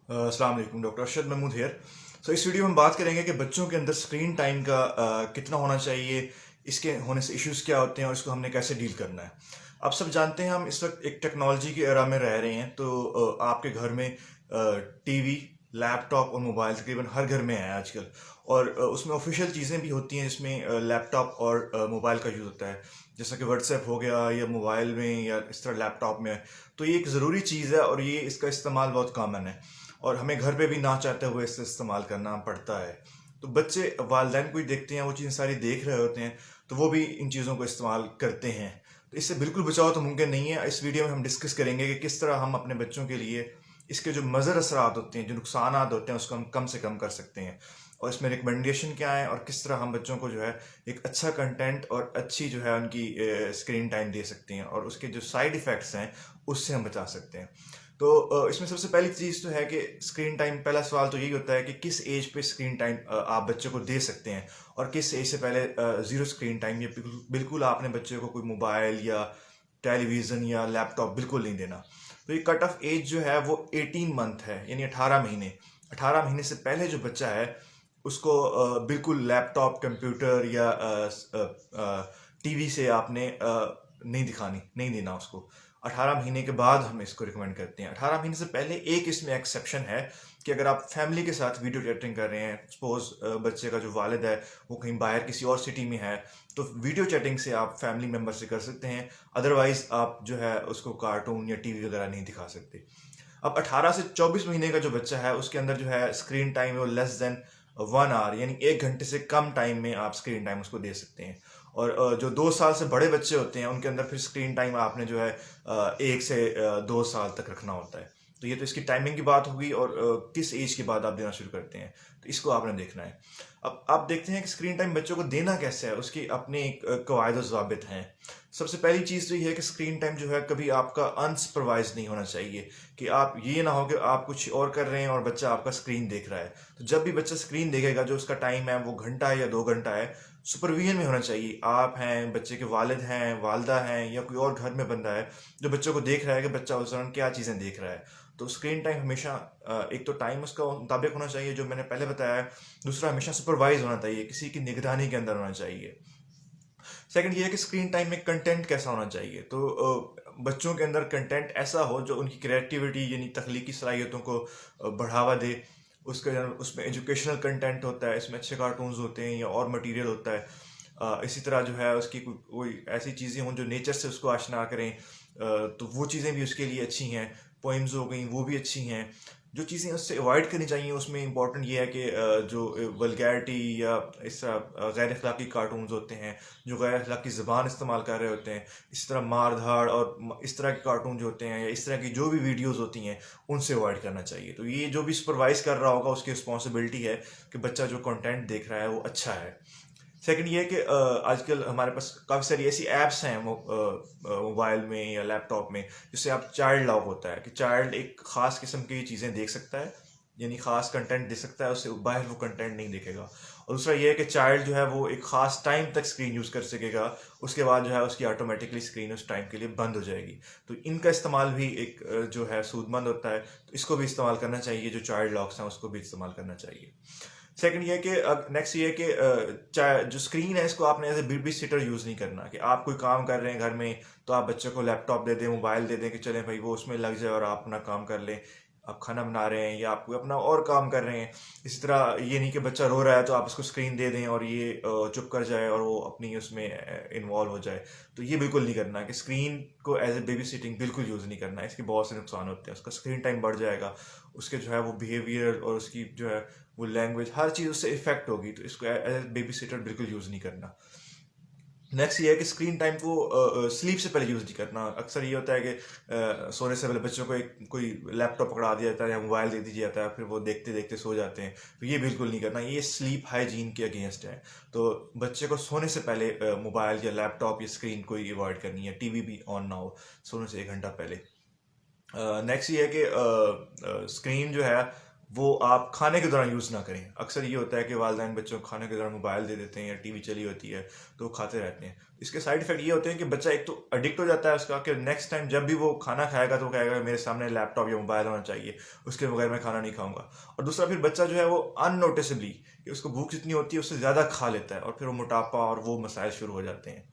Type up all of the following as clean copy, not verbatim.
अस्सलाम वालेकुम, doctor Arshad Mahmood hair. इस वीडियो में हम बात करेंगे कि बच्चों के अंदर स्क्रीन टाइम का कितना होना चाहिए, इसके होने से इश्यूज क्या होते हैं और इसको हमने कैसे डील करना है। आप सब जानते हैं हम इस वक्त एक टेक्नोलॉजी के एरा में रह रहे हैं, तो आपके घर में टीवी, लैपटॉप और मोबाइल तकरीबन हर घर में है आजकल। और उसमें ऑफिशियल चीज़ें भी होती हैं जिसमें लैपटॉप और मोबाइल का यूज़ होता है, जैसा कि व्हाट्सएप हो गया या मोबाइल में या इस तरह लैपटॉप में। तो ये एक ज़रूरी चीज़ है और ये इसका इस्तेमाल बहुत कॉमन है और हमें घर पे भी ना चाहते हुए इससे इस्तेमाल करना पड़ता है। तो बच्चे वालिदैन को ही देखते हैं, वो चीज़ें सारी देख रहे होते हैं, तो वो भी इन चीज़ों को इस्तेमाल करते हैं। तो इससे बिल्कुल बचाव तो मुमकिन नहीं है। इस वीडियो में हम डिस्कस करेंगे कि किस तरह हम अपने बच्चों के लिए इसके जो मज़र असरात होते हैं, जो नुकसान होते हैं, उसको हम कम से कम कर सकते हैं। और इसमें रिकमेंडेशन क्या है और किस तरह हम बच्चों को जो है एक अच्छा कंटेंट और अच्छी जो है उनकी स्क्रीन टाइम दे सकते हैं और उसके जो साइड इफ़ेक्ट्स हैं उससे हम बचा सकते हैं। तो इसमें सबसे पहली चीज़ तो है कि स्क्रीन टाइम, पहला सवाल तो यही होता है कि किस एज पे स्क्रीन टाइम आप बच्चे को दे सकते हैं और किस एज से पहले ज़ीरो स्क्रीन टाइम या बिल्कुल आपने बच्चे को कोई मोबाइल या टेलीविज़न या लैपटॉप बिल्कुल नहीं देना। तो ये कट ऑफ एज जो है वो 18 मंथ है, यानी 18 महीने। 18 महीने से पहले जो बच्चा है उसको बिल्कुल लैपटॉप, कंप्यूटर या टीवी से आपने नहीं देना उसको। 18 महीने के बाद हम इसको रिकमेंड करते हैं। 18 महीने से पहले एक इसमें एक्सेप्शन है कि अगर आप फैमिली के साथ वीडियो चैटिंग कर रहे हैं, सपोज बच्चे का जो वालिद है वो कहीं बाहर किसी और सिटी में है, तो वीडियो चैटिंग से आप फैमिली मेम्बर से कर सकते हैं। अदरवाइज आप जो है उसको कार्टून या टीवी वगैरह नहीं दिखा सकते। अब 18 से 24 महीने का जो बच्चा है उसके अंदर जो है स्क्रीन टाइम है वो लेस देन 1 आवर, यानी 1 घंटे से कम टाइम में आप स्क्रीन टाइम उसको दे सकते हैं। और जो 2 साल से बड़े बच्चे होते हैं उनके अंदर फिर स्क्रीन टाइम आपने जो है 1 से 2 साल तक रखना होता है। तो ये तो इसकी टाइमिंग की बात होगी और किस एज के बाद आप देना शुरू करते हैं, तो इसको आपने देखना है। अब आप देखते हैं कि स्क्रीन टाइम बच्चों को देना कैसे है, उसकी अपने एक कवायद ज़ाबित हैं। सबसे पहली चीज़ तो ये है कि स्क्रीन टाइम जो है कभी आपका अनसुपरवाइज नहीं होना चाहिए, कि आप ये ना हो कि आप कुछ और कर रहे हैं और बच्चा आपका स्क्रीन देख रहा है। तो जब भी बच्चा स्क्रीन देखेगा, जो उसका टाइम है वो घंटा है या 2 घंटा है, सुपरविजन में होना चाहिए। आप हैं, बच्चे के वालिद हैं, वालदा हैं या कोई और घर में बंदा है जो बच्चों को देख रहा है कि बच्चा उस दौरान क्या चीज़ें देख रहा है। तो स्क्रीन टाइम हमेशा एक तो टाइम उसका मुताबिक होना चाहिए जो मैंने पहले बताया है। दूसरा, हमेशा सुपरवाइज होना चाहिए, किसी की निगरानी के अंदर होना चाहिए। सेकंड ये है कि स्क्रीन टाइम में कंटेंट कैसा होना चाहिए। तो बच्चों के अंदर कंटेंट ऐसा हो जो उनकी क्रिएटिविटी यानी तख्लीकी सलाहियतों को बढ़ावा दे। उसमें एजुकेशनल कंटेंट होता है, इसमें अच्छे कार्टून्स होते हैं या और मटेरियल होता है। इसी तरह जो है उसकी कोई ऐसी चीज़ें हों जो नेचर से उसको आशना करें, तो वो चीज़ें भी उसके लिए अच्छी हैं। पोइम्स हो गई वो भी अच्छी हैं। जो चीज़ें उससे अवॉइड करनी चाहिए उसमें इंपॉर्टेंट ये है कि जो वल्गैरिटी या इस तरह गैर अखलाकी कार्टून्स होते हैं जो गैर अखलाकी ज़बान इस्तेमाल कर रहे होते हैं, इस तरह मार धाड़ और इस तरह के कार्टून जो होते हैं या इस तरह की जो भी वीडियोज़ होती हैं उनसे अवॉइड करना चाहिए। तो ये जो भी सुपरवाइज कर रहा होगा उसकी रिस्पॉन्सिबिलिटी है कि बच्चा जो कंटेंट देख रहा है वो अच्छा है। सेकंड ये है कि आजकल हमारे पास काफ़ी सारी ऐसी ऐप्स हैं मोबाइल में या लैपटॉप में जिससे आप चाइल्ड लॉक होता है कि चाइल्ड एक ख़ास किस्म की चीज़ें देख सकता है, यानी ख़ास कंटेंट देख सकता है, उससे बाहर वो कंटेंट नहीं देखेगा। और दूसरा ये है कि चाइल्ड जो है वो एक ख़ास टाइम तक स्क्रीन यूज़ कर सकेगा, उसके बाद जो है उसकी ऑटोमेटिकली स्क्रीन उस टाइम के लिए बंद हो जाएगी। तो इनका इस्तेमाल भी एक जो है सूदमंद होता है, तो इसको भी इस्तेमाल करना चाहिए। जो चाइल्ड लॉक्स हैं उसको भी इस्तेमाल करना चाहिए। सेकंड ये है कि नेक्स्ट ये है कि चाहे जो स्क्रीन है इसको आपने as a baby sitter use नहीं करना, कि आप कोई काम कर रहे हैं घर में तो आप बच्चे को लैपटॉप दे दें, मोबाइल दे दें कि चलें भाई वो उसमें लग जाए और आप अपना काम कर लें। आप खाना बना रहे हैं या आप कोई अपना और काम कर रहे हैं, इसी तरह ये नहीं कि बच्चा रो रहा है तो आप उसको स्क्रीन दे दें और ये चुप कर जाए और वो अपनी उसमें इन्वॉल्व हो जाए। तो ये बिल्कुल नहीं करना कि स्क्रीन को एज ए बेबी सिटिंग बिल्कुल यूज़ नहीं करना। इसके बहुत से नुकसान होते हैं, उसका स्क्रीन टाइम बढ़ जाएगा, उसके जो है वो बिहेवियर और उसकी जो है वो लैंग्वेज हर चीज़ उससे इफेक्ट होगी। तो इसको एज बेबी सिटर बिल्कुल यूज़ नहीं करना। नेक्स्ट ये है कि स्क्रीन टाइम को स्लीप से पहले यूज़ नहीं करना। अक्सर ये होता है कि सोने से पहले बच्चों को एक कोई लैपटॉप पकड़ा दिया जाता है या मोबाइल दे दिया जाता है, फिर वो देखते देखते सो जाते हैं। तो ये बिल्कुल नहीं करना, ये स्लीप हाइजीन के अगेंस्ट है। तो बच्चे को सोने से पहले मोबाइल या लैपटॉप या स्क्रीन को अवॉइड करनी है, टीवी भी ऑन ना हो सोने से 1 घंटा पहले। नेक्स्ट ये है कि स्क्रीन जो है वो आप खाने के दौरान यूज़ ना करें। अक्सर ये होता है कि वालिदैन बच्चों को खाने के दौरान मोबाइल दे देते हैं या टीवी चली होती है तो वो खाते रहते हैं। इसके साइड इफ़ेक्ट ये होते हैं कि बच्चा एक तो एडिक्ट हो जाता है उसका, कि नेक्स्ट टाइम जब भी वो खाना खाएगा तो वो कहेगा मेरे सामने लैपटॉप या मोबाइल होना चाहिए, उसके बगैर मैं खाना नहीं खाऊंगा। और दूसरा, फिर बच्चा जो है वो अननोटिसबली, कि उसको भूख जितनी होती है उससे ज़्यादा खा लेता है और फिर वो मोटापा और वो मसाइल शुरू हो जाते हैं।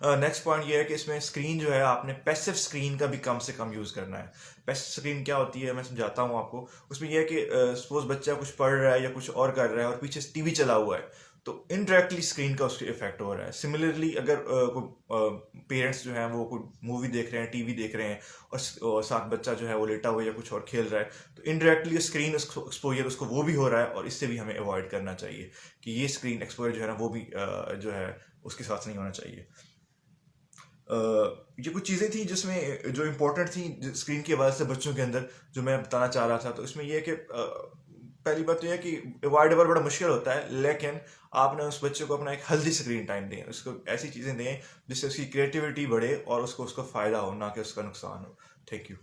नेक्स्ट पॉइंट ये है कि इसमें स्क्रीन जो है आपने पैसिव स्क्रीन का भी कम से कम यूज़ करना है। पैसिव स्क्रीन क्या होती है मैं समझाता हूँ आपको। उसमें यह है कि सपोज बच्चा कुछ पढ़ रहा है या कुछ और कर रहा है और पीछे टीवी चला हुआ है, तो इनडायरेक्टली स्क्रीन का उसके इफेक्ट हो रहा है। सिमिलरली अगर पेरेंट्स जो हैं वो कोई मूवी देख रहे हैं, टीवी देख रहे हैं और साथ बच्चा जो है वो लेटा हुआ या कुछ और खेल रहा है, तो इनडायरेक्टली स्क्रीन एक्सपोजर उसको वो भी हो रहा है, और इससे भी हमें अवॉइड करना चाहिए कि ये स्क्रीन एक्सपोजर जो है ना वो भी जो है उसके साथ नहीं होना चाहिए। ये कुछ चीज़ें थी जिसमें जो इम्पोर्टेंट थी स्क्रीन की आवाज़ से बच्चों के अंदर, जो मैं बताना चाह रहा था। तो इसमें यह है कि पहली बात तो यह है कि अवॉइडेबल बड़ा मुश्किल होता है, लेकिन आपने उस बच्चे को अपना एक हेल्दी स्क्रीन टाइम दें, उसको ऐसी चीज़ें दें जिससे उसकी क्रिएटिविटी बढ़े और उसको उसका फ़ायदा हो, ना कि उसका नुकसान हो। Thank you.